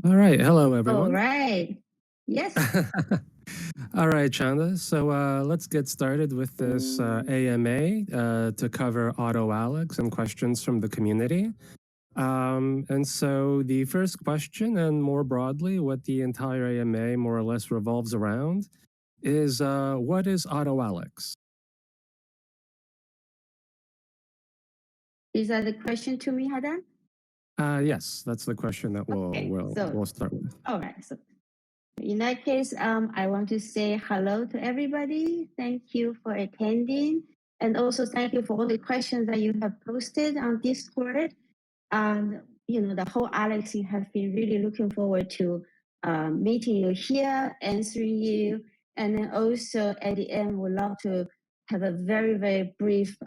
All right. Hello, All everyone. right. Yes. All right, Chanda. So let's get started with this AMA to cover AutoALEX and questions from the community. And so the first question, and more broadly, what the entire AMA more or less revolves around, is what is AutoALEX? Is that the question to me, Hadan? Yes, that's the question that we'll start with. All right. So in that case, I want to say hello to everybody. Thank you for attending. And also thank you for all the questions that you have posted on Discord. The whole Alex, you have been really looking forward to meeting you here, answering you. And then also at the end, we'd love to have a very, very brief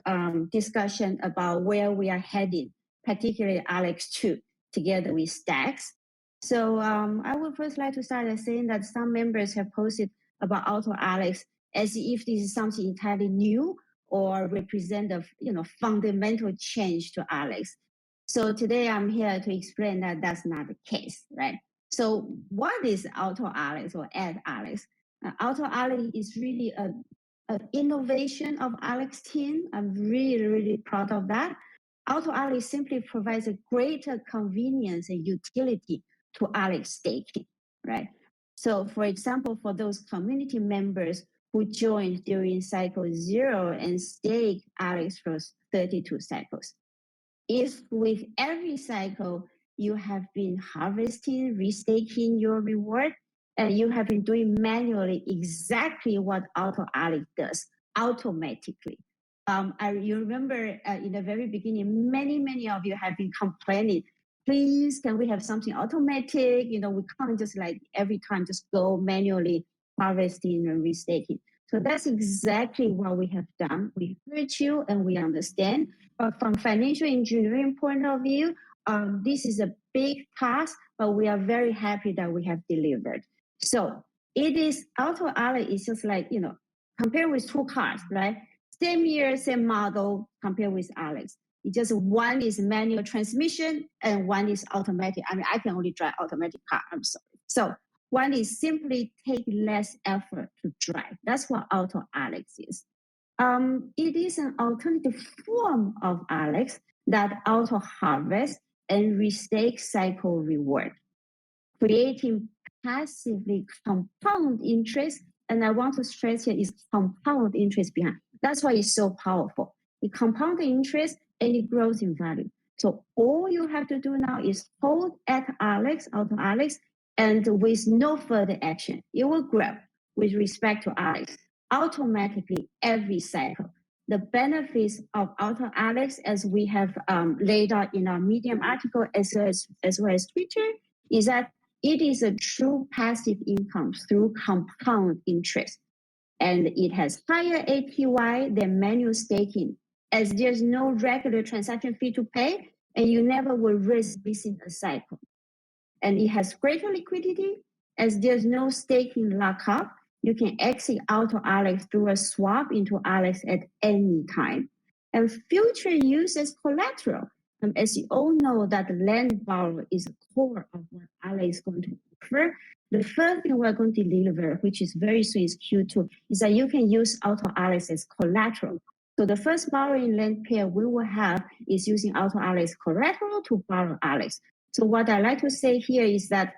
discussion about where we are heading, particularly Alex 2, together with Stacks. So I would first like to start by saying that some members have posted about AutoALEX as if this is something entirely new or represent a fundamental change to Alex. So today I'm here to explain that that's not the case, right? So what is AutoALEX or AdALEX? AutoALEX is really an innovation of Alex team. I'm really, really proud of that. AutoALEX simply provides a greater convenience and utility to Alex staking, right? So for example, for those community members who joined during cycle 0 and stake Alex for 32 cycles, if with every cycle you have been harvesting, restaking your reward, and you have been doing manually exactly what AutoALEX does automatically. You remember in the very beginning, many of you have been complaining, please, can we have something automatic? We can't just like every time just go manually harvesting and restaking. So that's exactly what we have done. We heard you and we understand. But from financial engineering point of view, this is a big task, but we are very happy that we have delivered. So it is AutoALEX is just like, compare with two cars, right? Same year, same model, compare with Alex. It's just one is manual transmission and one is automatic. I mean, I can only drive automatic car, I'm sorry. So one is simply take less effort to drive. That's what AutoALEX is. It is an alternative form of Alex that auto harvest and restake cycle reward, creating passively compound interest. And I want to stress here is compound interest behind. That's why it's so powerful. It compounds interest and it grows in value. So all you have to do now is hold at Alex, AutoALEX, and with no further action, it will grow with respect to Alex automatically every cycle. The benefits of AutoALEX, as we have laid out in our Medium article as well as Twitter, is that it is a true passive income through compound interest. And it has higher APY than manual staking, as there's no regular transaction fee to pay, and you never will risk missing a cycle. And it has greater liquidity, as there's no staking lockup. You can exit out of Alex through a swap into Alex at any time. And future use as collateral. As you all know, that land borrow is the core of what Alex is going to offer. The first thing we're going to deliver, which is very soon, is Q2, is that you can use AutoALEX as collateral. So the first borrowing land pair we will have is using AutoALEX collateral to borrow Alex. So what I like to say here is that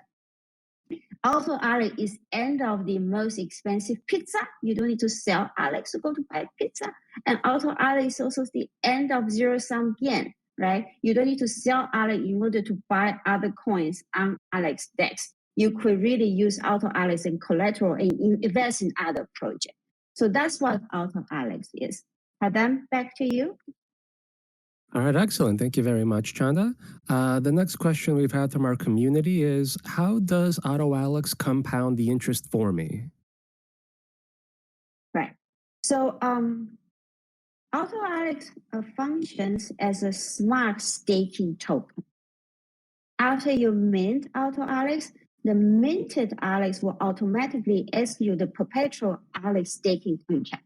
AutoALEX is end of the most expensive pizza. You don't need to sell Alex to go to buy pizza. And AutoALEX is also the end of zero-sum game, right? You don't need to sell Alex in order to buy other coins on Alex DEX. You could really use AutoALEX and collateral and invest in other projects. So that's what AutoALEX is. Adam, back to you. All right, excellent. Thank you very much, Chanda. The next question we've had from our community is, how does AutoALEX compound the interest for me? Right. So AutoALEX functions as a smart staking token. After you mint AutoALEX, the minted Alex will automatically execute the perpetual Alex staking contract.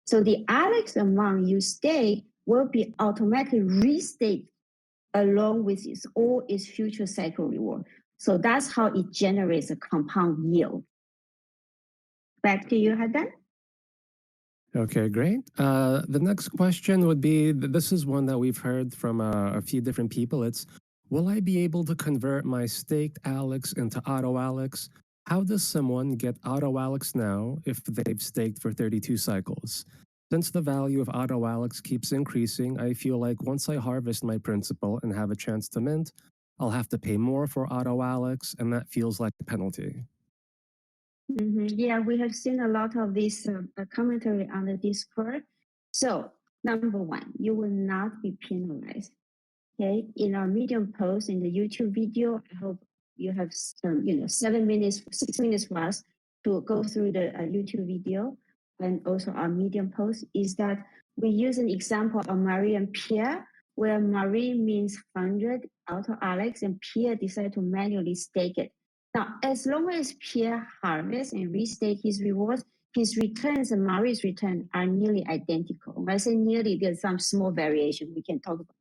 So the Alex amount you stake will be automatically restaked along with all its future cycle reward. So that's how it generates a compound yield. Back to you, Hadan. Okay, great. The next question would be, this is one that we've heard from a few different people. It's, will I be able to convert my staked ALEX into AutoALEX? How does someone get AutoALEX now if they've staked for 32 cycles? Since the value of AutoALEX keeps increasing, I feel like once I harvest my principal and have a chance to mint, I'll have to pay more for AutoALEX, and that feels like a penalty. Yeah, we have seen a lot of this commentary on the Discord. So, number one, you will not be penalized. Okay, in our Medium post in the YouTube video, I hope you have some, 7 minutes, 6 minutes for us to go through the YouTube video, and also our Medium post is that we use an example of Marie and Pierre, where Marie means 100 AutoALEX and Pierre decided to manually stake it. Now, as long as Pierre harvests and restake his rewards, his returns and Marie's return are nearly identical. When I say nearly, there's some small variation we can talk about,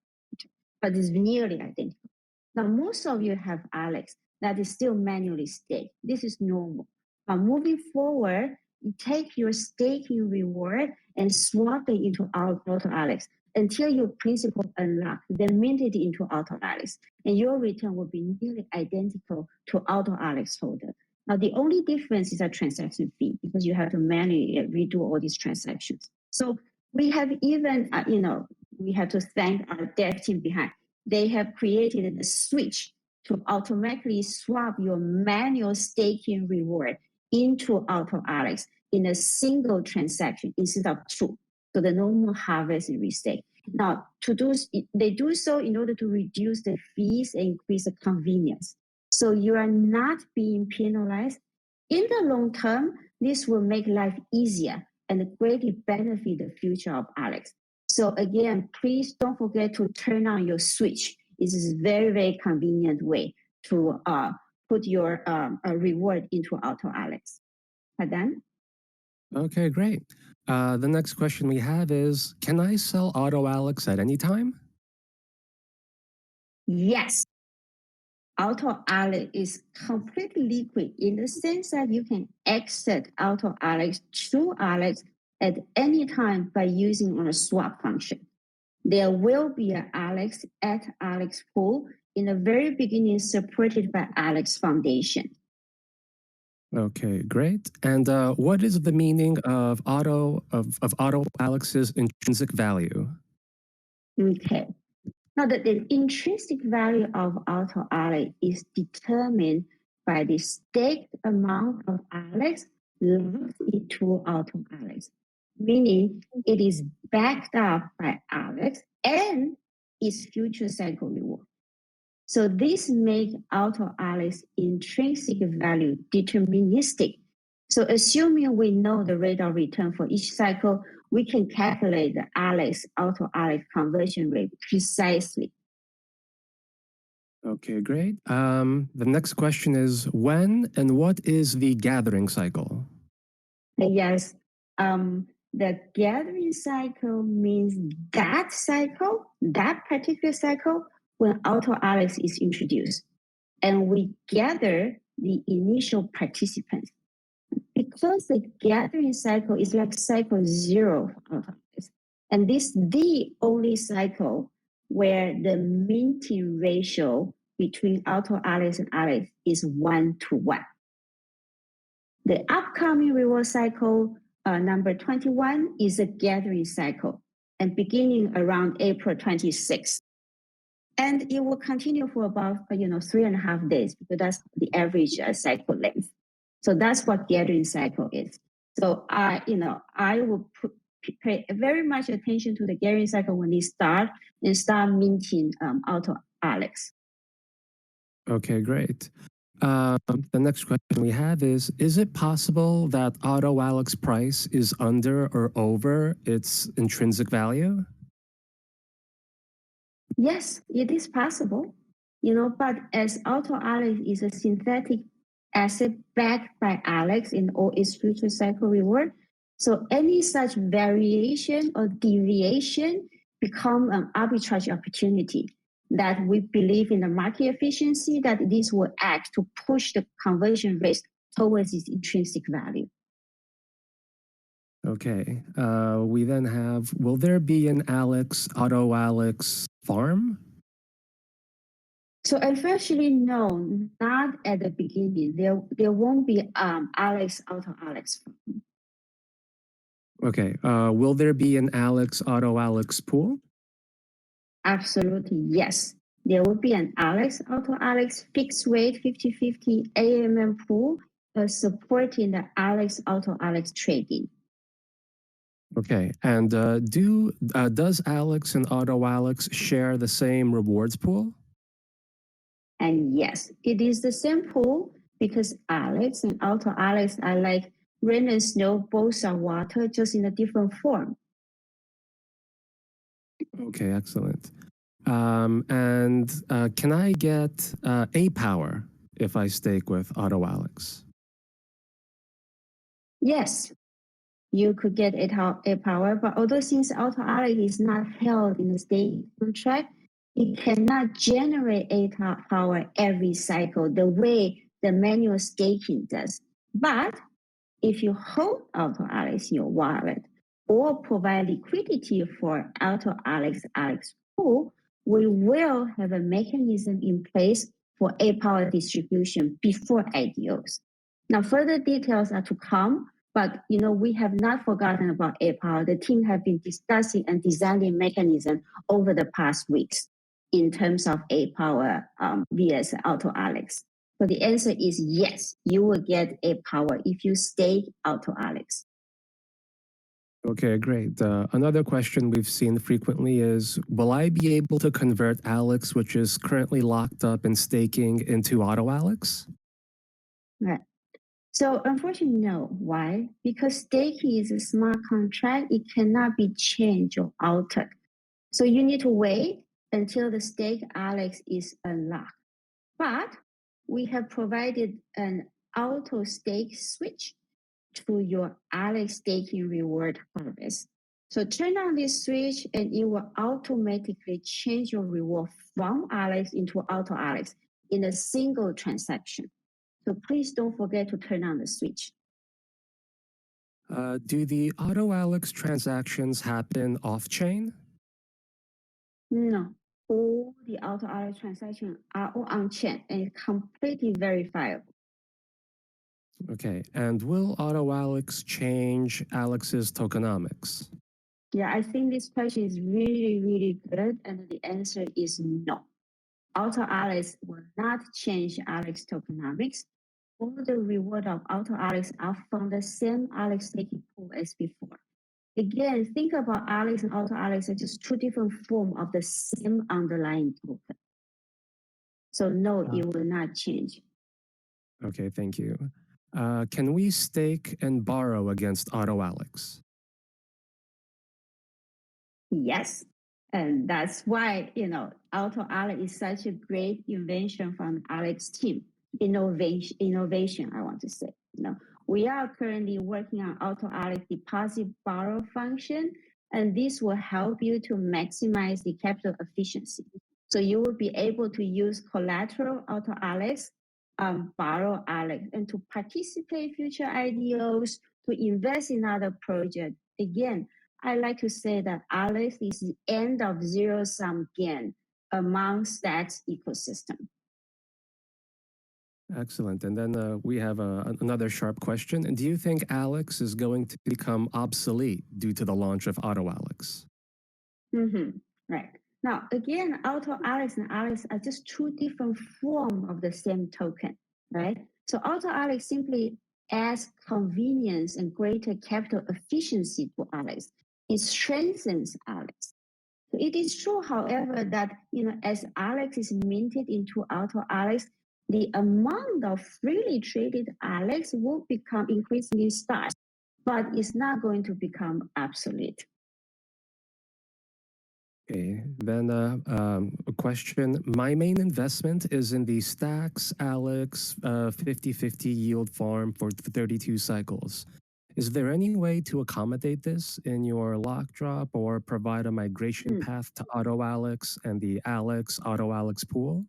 but it's nearly identical. Now, most of you have ALEX that is still manually staked. This is normal. But moving forward, you take your staking reward and swap it into AutoALEX until your principal unlocked, then mint it into AutoALEX, and your return will be nearly identical to AutoALEX holder. Now, the only difference is a transaction fee because you have to manually redo all these transactions. So we have even, we have to thank our dev team behind. They have created a switch to automatically swap your manual staking reward into AutoALEX in a single transaction instead of two. So the normal harvest and restake. Now, they do so in order to reduce the fees and increase the convenience. So you are not being penalized. In the long term, this will make life easier and greatly benefit the future of ALEX. So again, please don't forget to turn on your switch. This is a very, very convenient way to put your reward into AutoALEX. Hadan? Okay, great. The next question we have is, can I sell AutoALEX at any time? Yes. AutoALEX is completely liquid in the sense that you can exit AutoALEX to ALEX at any time by using a swap function. There will be an ALEX at ALEX pool in the very beginning supported by ALEX Foundation. Okay, great. And what is the meaning of AutoALEX's intrinsic value? Okay. Now, the intrinsic value of AutoALEX is determined by the staked amount of ALEX locked into AutoALEX, meaning it is backed up by ALEX and its future cycle reward. So this makes AutoALEX intrinsic value deterministic. So assuming we know the rate of return for each cycle, we can calculate the ALEX AutoALEX conversion rate precisely. Okay, great. The next question is, when and what is the gathering cycle? Yes, the gathering cycle means that particular cycle, when AutoALEX is introduced. And we gather the initial participants. Because the gathering cycle is like cycle 0 for AutoALEX. And this is the only cycle where the minting ratio between AutoALEX and ALEX is 1-to-1. The upcoming reward cycle, number 21, is a gathering cycle and beginning around April 26th. And it will continue for about 3.5 days because that's the average cycle length. So that's what gathering cycle is. So I will pay very much attention to the gathering cycle when they start minting AutoALEX. Okay, great. The next question we have is it possible that AutoALEX price is under or over its intrinsic value? Yes, it is possible, but as AutoALEX is a synthetic asset backed by ALEX in all its future cycle reward, so any such variation or deviation become an arbitrage opportunity. that we believe in the market efficiency, that this will act to push the conversion rate towards its intrinsic value. Okay. We then have, will there be an AutoALEX farm? So unfortunately, no, not at the beginning. There won't be AutoALEX farm. Okay. Will there be an AutoALEX pool? Absolutely, yes. There will be an AutoALEX fixed rate 50/50 AMM pool supporting the AutoALEX trading. Okay. And does Alex and AutoALEX share the same rewards pool? And yes, it is the same pool because Alex and AutoALEX are like rain and snow, both are water, just in a different form. Okay, excellent. And can I get A power if I stake with AutoALEX? Yes, you could get a power, but although since AutoALEX is not held in a state contract, it cannot generate a power every cycle the way the manual staking does. But if you hold AutoALEX in your wallet or provide liquidity for AutoALEX pool, we will have a mechanism in place for a power distribution before IDOs. Now, further details are to come, but we have not forgotten about a power. The team have been discussing and designing mechanism over the past weeks in terms of a power vs AutoALEX. So the answer is yes, you will get a power if you stake AutoALEX. Okay, great. Another question we've seen frequently is, will I be able to convert Alex, which is currently locked up in staking, into AutoALEX? Right. So unfortunately, no. Why? Because staking is a smart contract. It cannot be changed or altered. So you need to wait until the stake Alex is unlocked. But we have provided an auto stake switch to your Alex staking reward harvest. So turn on this switch and it will automatically change your reward from Alex into AutoALEX in a single transaction. So please don't forget to turn on the switch. Do the AutoALEX transactions happen off-chain? No, all the AutoALEX transactions are all on-chain and completely verifiable. Okay, and will AutoALEX change Alex's tokenomics? Yeah, I think this question is really, really good, and the answer is no. AutoALEX will not change Alex tokenomics. All the reward of AutoALEX are from the same Alex staking pool as before. Again, think about Alex and AutoALEX as just two different forms of the same underlying token. So no, it will not change. Okay, thank you. Can we stake and borrow against AutoALEX? Yes. And that's why, AutoALEX is such a great invention from Alex team. Innovation, I want to say. We are currently working on AutoALEX deposit borrow function, and this will help you to maximize the capital efficiency. So you will be able to use collateral AutoALEX, borrow Alex, and to participate future IDOs, to invest in other projects. Again, I like to say that Alex is the end of zero-sum game among Stacks ecosystem. Excellent. And then we have another sharp question. Do you think Alex is going to become obsolete due to the launch of AutoALEX? Right. Now, again, AutoALEX and Alex are just two different forms of the same token, right? So AutoALEX simply adds convenience and greater capital efficiency to Alex. It strengthens Alex. So it is true, however, that as Alex is minted into AutoALEX, the amount of freely traded Alex will become increasingly scarce, but it's not going to become obsolete. Okay, then a question. My main investment is in the Stacks Alex 50/50 yield farm for 32 cycles. Is there any way to accommodate this in your Lockdrop or provide a migration path to AutoALEX and the ALEX AutoALEX pool?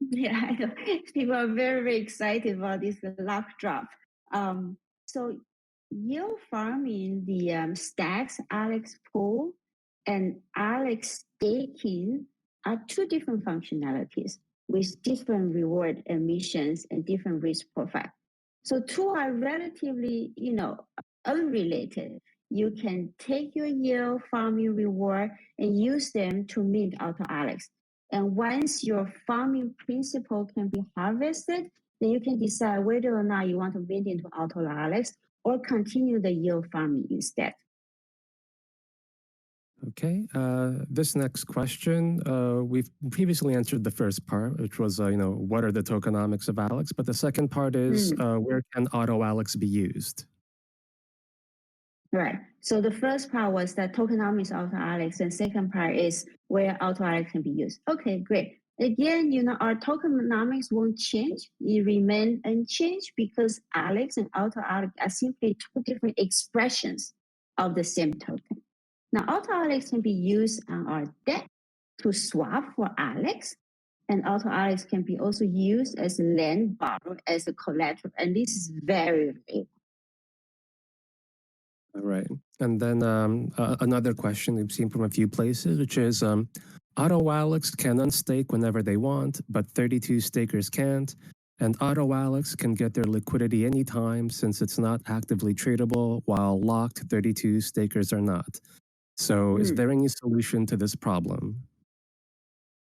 Yeah, I know. People are very, very excited about this lock drop. So yield farming, the stacks Alex pool and Alex staking are two different functionalities with different reward emissions and different risk profile. So two are relatively, unrelated. You can take your yield farming reward and use them to mint AutoALEX. And once your farming principle can be harvested, then you can decide whether or not you want to mint into AutoALEX or continue the yield farming instead. Okay, this next question, we've previously answered the first part, which was, what are the tokenomics of ALEX? But the second part is, where can AutoALEX be used? Right. So the first part was the tokenomics of AutoALEX, and second part is where AutoALEX can be used. Okay, great. Again, our tokenomics won't change. It remain unchanged because ALEX and AutoALEX are simply two different expressions of the same token. Now, AutoALEX can be used on our debt to swap for ALEX, and AutoALEX can be also used as land borrowed as a collateral, and this is very, very. All right. And then another question we've seen from a few places, which is AutoALEX can unstake whenever they want, but 32 stakers can't. And AutoALEX can get their liquidity anytime since it's not actively tradable, while locked 32 stakers are not. So is there any solution to this problem?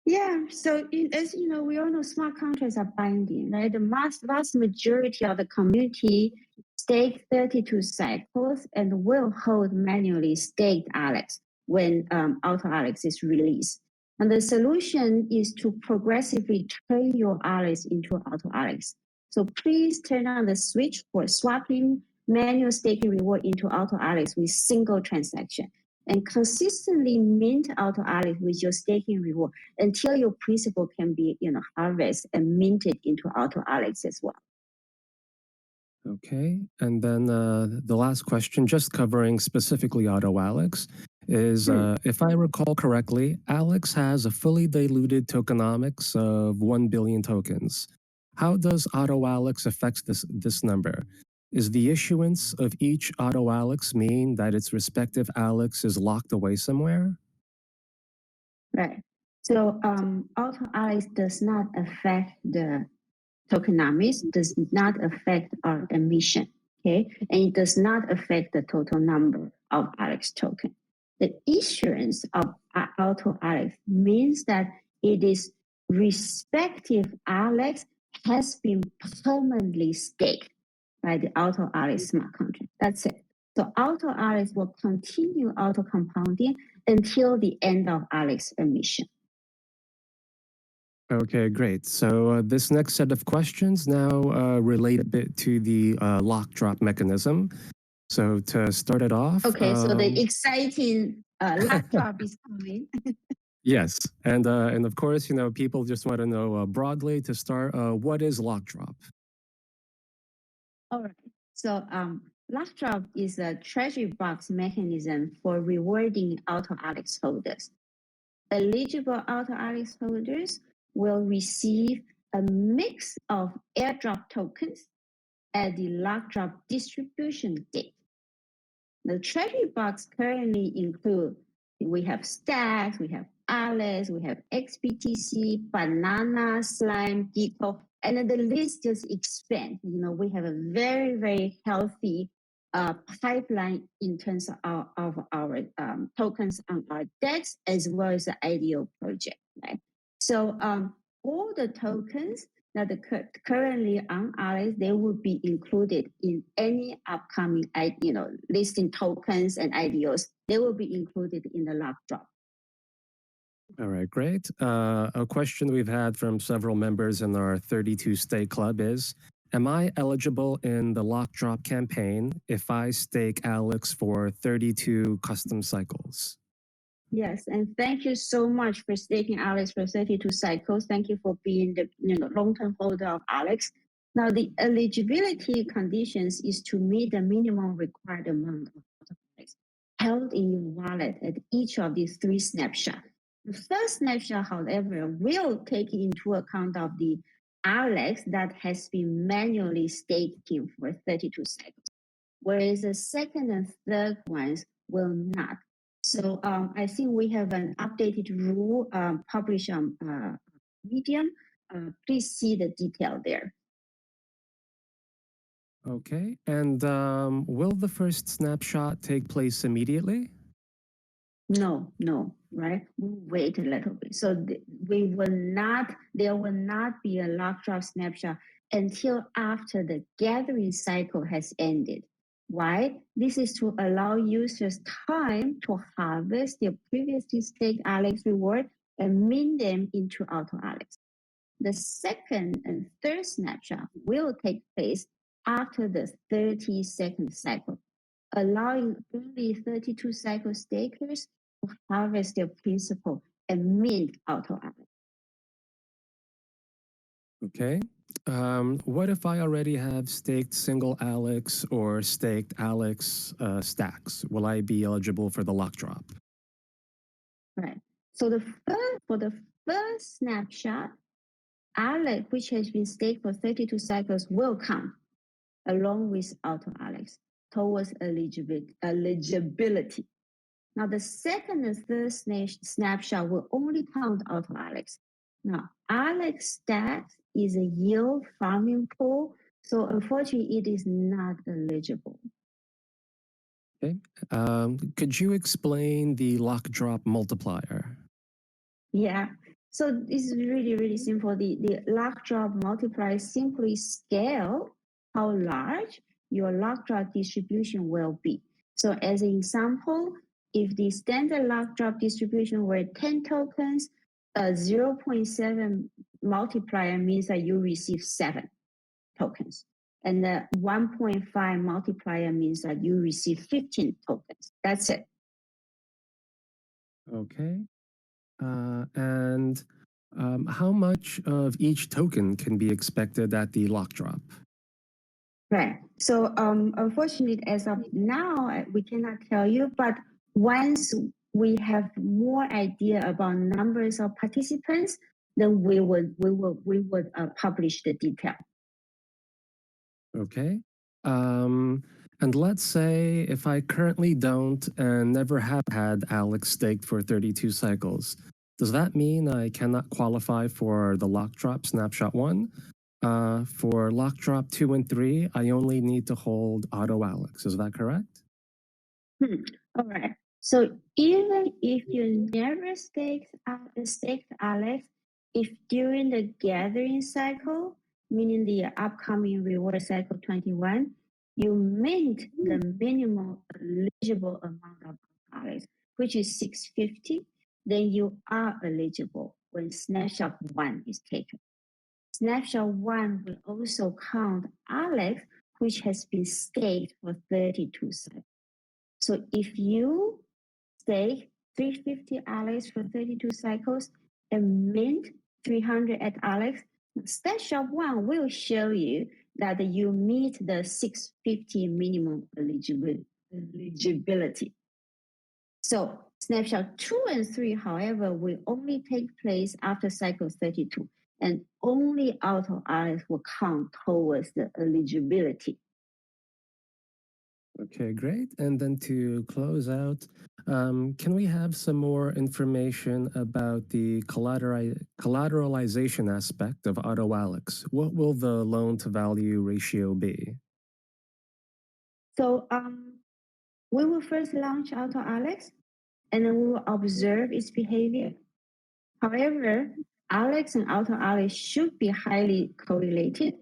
Yeah, so as you know, we all know smart contracts are binding, right? The vast majority of the community stake 32 cycles and will hold manually staked ALEX when AutoALEX is released. And the solution is to progressively turn your ALEX into AutoALEX. So please turn on the switch for swapping manual staking reward into AutoALEX with single transaction and consistently mint AutoALEX with your staking reward until your principal can be, harvested and minted into AutoALEX as well. Okay, and then the last question, just covering specifically AutoALEX, is if I recall correctly, ALEX has a fully diluted tokenomics of 1 billion tokens. How does AutoALEX affect this number? Is the issuance of each AutoALEX mean that its respective ALEX is locked away somewhere? Right. So AutoALEX does not affect the tokenomics, does not affect our emission, okay? And it does not affect the total number of ALEX token. The issuance of AutoALEX means that it is respective ALEX has been permanently staked by the AutoALEX smart contract. That's it. So AutoALEX will continue auto compounding until the end of ALEX emission. Okay, great. So this next set of questions now relate a bit to the lock drop mechanism. So to start it off. Okay, so the exciting lock drop is coming. Yes, and of course, people just want to know broadly to start, what is Lockdrop? All right. So Lockdrop is a treasury box mechanism for rewarding AutoALEX holders. Eligible AutoALEX holders will receive a mix of airdrop tokens at the Lockdrop distribution date. The treasury box currently include, we have stacks, we have ALEX, we have XBTC, banana, slime, Gecko, and then the list just expands. We have a very, very healthy pipeline in terms of our tokens on our DEX as well as the IDO project, right? So all the tokens that currently on ALEX, they will be included in any upcoming, listing tokens and IDOs. They will be included in the lock drop. All right, great. A question we've had from several members in our 32 stake club is, am I eligible in the lock drop campaign if I stake ALEX for 32 custom cycles? Yes, and thank you so much for staking ALEX for 32 cycles. Thank you for being the long-term holder of ALEX. Now, the eligibility conditions is to meet the minimum required amount of AutoALEX held in your wallet at each of these three snapshots. The first snapshot, however, will take into account of the AutoALEX that has been manually staking for 32 cycles, whereas the second and third ones will not. So I think we have an updated rule published on Medium. Please see the detail there. Okay, and will the first snapshot take place immediately? No, right? We'll wait a little bit. So there will not be a Lockdrop snapshot until after the gathering cycle has ended. Why? This is to allow users time to harvest their previously staked AutoALEX reward and mint them into AutoALEX. The second and third snapshot will take place after the 30-second cycle, allowing only 32 cycle stakers to harvest their principal and mint AutoALEX. Okay. What if I already have staked single ALEX or staked ALEX stacks? Will I be eligible for the lock drop? Right. So for the first snapshot, ALEX, which has been staked for 32 cycles, will count along with AutoALEX towards eligibility. Now, the second and third snapshot will only count AutoALEX. Now, ALEX stacks is a yield farming pool, so unfortunately, it is not eligible. Okay. Could you explain the lock drop multiplier? Yeah. So this is really, really simple. The lock drop multiplier simply scale how large your lock drop distribution will be. So as an example, if the standard lock drop distribution were 10 tokens, a 0.7 multiplier means that you receive 7 tokens. And the 1.5 multiplier means that you receive 15 tokens. That's it. Okay. And how much of each token can be expected at the lock drop? Right. So unfortunately, as of now, we cannot tell you. But once we have more idea about numbers of participants, then we would publish the detail. Okay. And let's say if I currently don't and never have had Alex staked for 32 cycles, does that mean I cannot qualify for the lock drop snapshot 1? For lock drop 2 and 3, I only need to hold AutoALEX. Is that correct? All right. So even if you never staked Alex, if during the gathering cycle, meaning the upcoming reward cycle 21, you mint the minimum eligible amount of Alex, which is 650, then you are eligible when snapshot 1 is taken. Snapshot 1 will also count Alex, which has been staked for 32 cycles. So if you stake 350 ALEX for 32 cycles and mint 300 at ALEX, snapshot 1 will show you that you meet the 650 minimum eligibility. So snapshot 2 and 3, however, will only take place after cycle 32, and only AutoALEX will count towards the eligibility. Okay, great. And then to close out, can we have some more information about the collateralization aspect of AutoALEX? What will the loan to value ratio be? So we will first launch AutoALEX, and then we will observe its behavior. However, ALEX and AutoALEX should be highly correlated.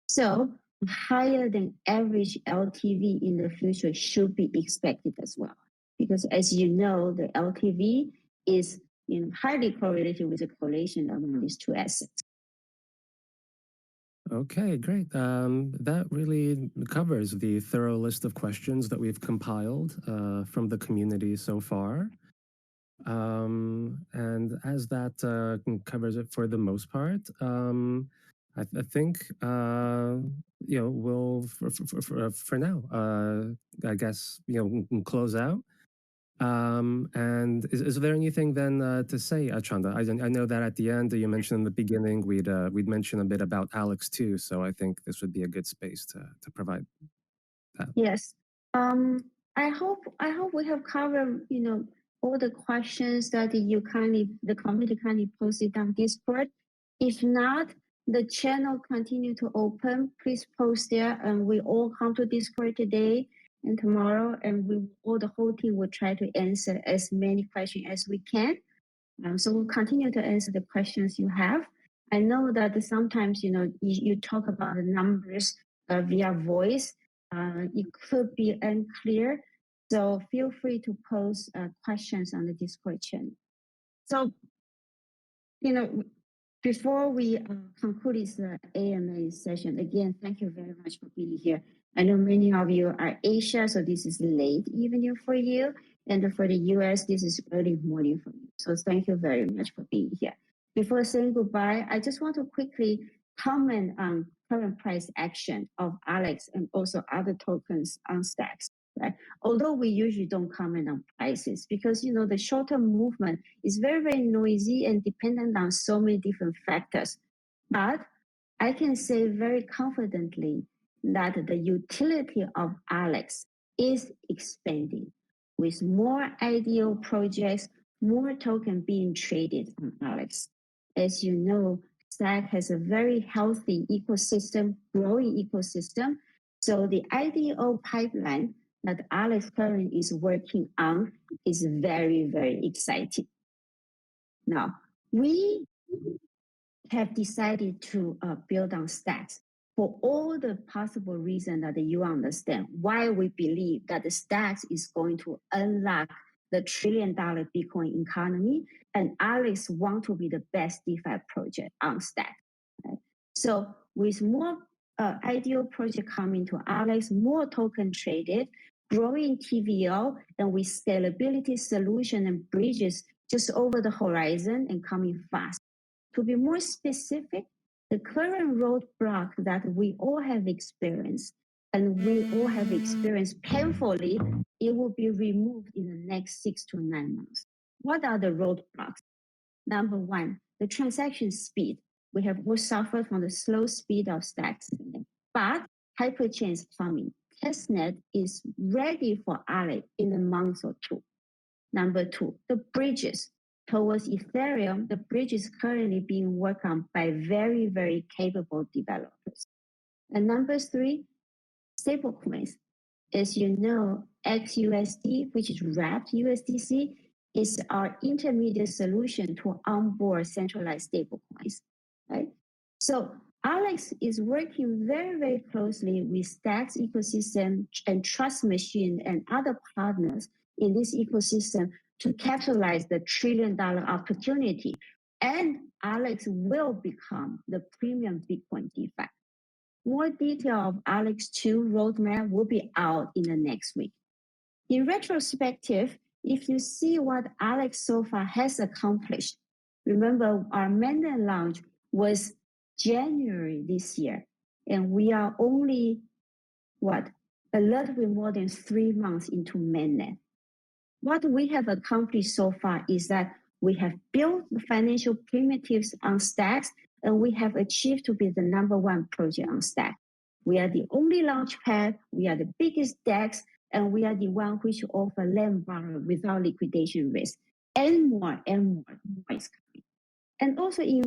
So higher than average LTV in the future should be expected as well. Because as you know, the LTV is highly correlated with the correlation among these two assets. Okay, great. That really covers the thorough list of questions that we've compiled from the community so far. And as that covers it for the most part, I think we'll for now. I guess we can close out. And is there anything then to say, Chanda? I know that at the end you mentioned in the beginning we'd mention a bit about Alex too. So I think this would be a good space to provide that. Yes. I hope we have covered all the questions that the community kindly posted on Discord. If not, the channel continue to open. Please post there, and we all come to Discord today and tomorrow, and the whole team will try to answer as many questions as we can. So we'll continue to answer the questions you have. I know that sometimes you talk about the numbers via voice. It could be unclear, so feel free to post questions on the Discord channel. So, before we conclude this AMA session, again, thank you very much for being here. I know many of you are Asia, so this is late evening for you. And for the US, this is early morning for you. So thank you very much for being here. Before saying goodbye, I just want to quickly comment on current price action of AutoALEX and also other tokens on stacks. Right? Although we usually don't comment on prices because the short-term movement is very, very noisy and dependent on so many different factors. But I can say very confidently that the utility of AutoALEX is expanding with more ideal projects, more token being traded on AutoALEX. As you know, Stack has a very healthy ecosystem, growing ecosystem. So the IDO pipeline that AutoALEX currently is working on is very, very exciting. Now, we have decided to build on stacks for all the possible reasons that you understand why we believe that the stacks is going to unlock the $1 trillion Bitcoin economy, and AutoALEX want to be the best DeFi project on stack. Right? So with more ideal project coming to AutoALEX, more token traded, growing TVL, and with scalability solution and bridges just over the horizon and coming fast. To be more specific, the current roadblock that we all have experienced, and we all have experienced painfully, it will be removed in the next 6 to 9 months. What are the roadblocks? Number one, the transaction speed. We have all suffered from the slow speed of stacks, but hyperchain is coming. Testnet is ready for AutoALEX in a month or two. Number two, the bridges. Towards Ethereum, the bridge is currently being worked on by very, very capable developers. And number three, stablecoins. As you know, XUSD, which is wrapped USDC, is our intermediate solution to onboard centralized stablecoins, right? So AutoALEX is working very, very closely with Stacks ecosystem and Trust Machine and other partners in this ecosystem to capitalize the $1 trillion opportunity. And AutoALEX will become the premium Bitcoin DeFi. More detail of AutoALEX 2 roadmap will be out in the next week. In retrospective, if you see what AutoALEX so far has accomplished, remember our mainnet launch was January this year, and we are only, a little bit more than 3 months into mainnet. What we have accomplished so far is that we have built the financial primitives on stacks, and we have achieved to be the #1 project on stack. We are the only launchpad, we are the biggest DEX, and we are the one which offer land borrow without liquidation risk. And more is coming. And also in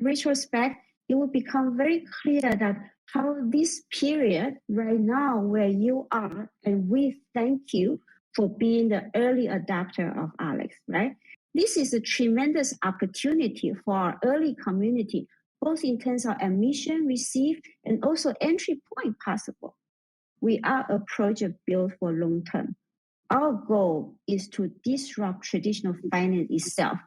retrospect, it will become very clear that how this period right now where you are, and we thank you for being the early adopter of AutoALEX, right? This is a tremendous opportunity for our early community, both in terms of admission received and also entry point possible. We are a project built for long term. Our goal is to disrupt traditional finance itself,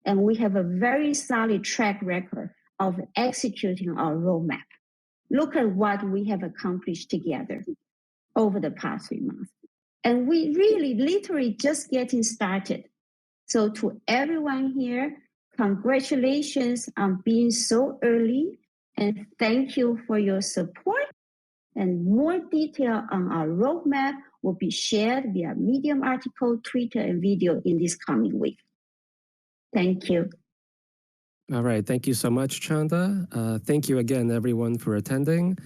and we have a very solid track record of executing our roadmap. Look at what we have accomplished together over the past 3 months. And we really literally just getting started. So to everyone here, congratulations on being so early And thank you for your support. And more detail on our roadmap will be shared via Medium article, Twitter, and video in this coming week. Thank you. All right. Thank you so much, Chanda. Thank you again, everyone, for attending.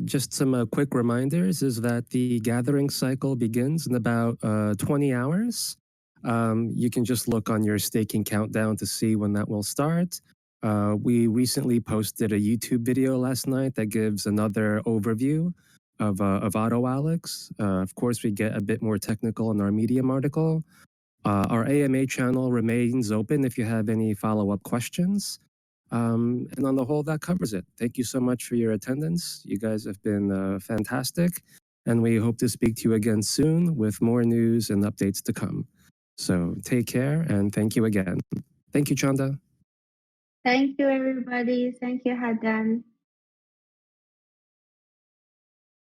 Just some quick reminders is that the gathering cycle begins in about 20 hours. You can just look on your staking countdown to see when that will start. We recently posted a YouTube video last night that gives another overview of AutoALEX. Of course, we get a bit more technical in our Medium article. Our AMA channel remains open if you have any follow-up questions. And on the whole, that covers it. Thank you so much for your attendance. You guys have been fantastic. And we hope to speak to you again soon with more news and updates to come. So take care and thank you again. Thank you, Chanda. Thank you, everybody. Thank you, Hadan.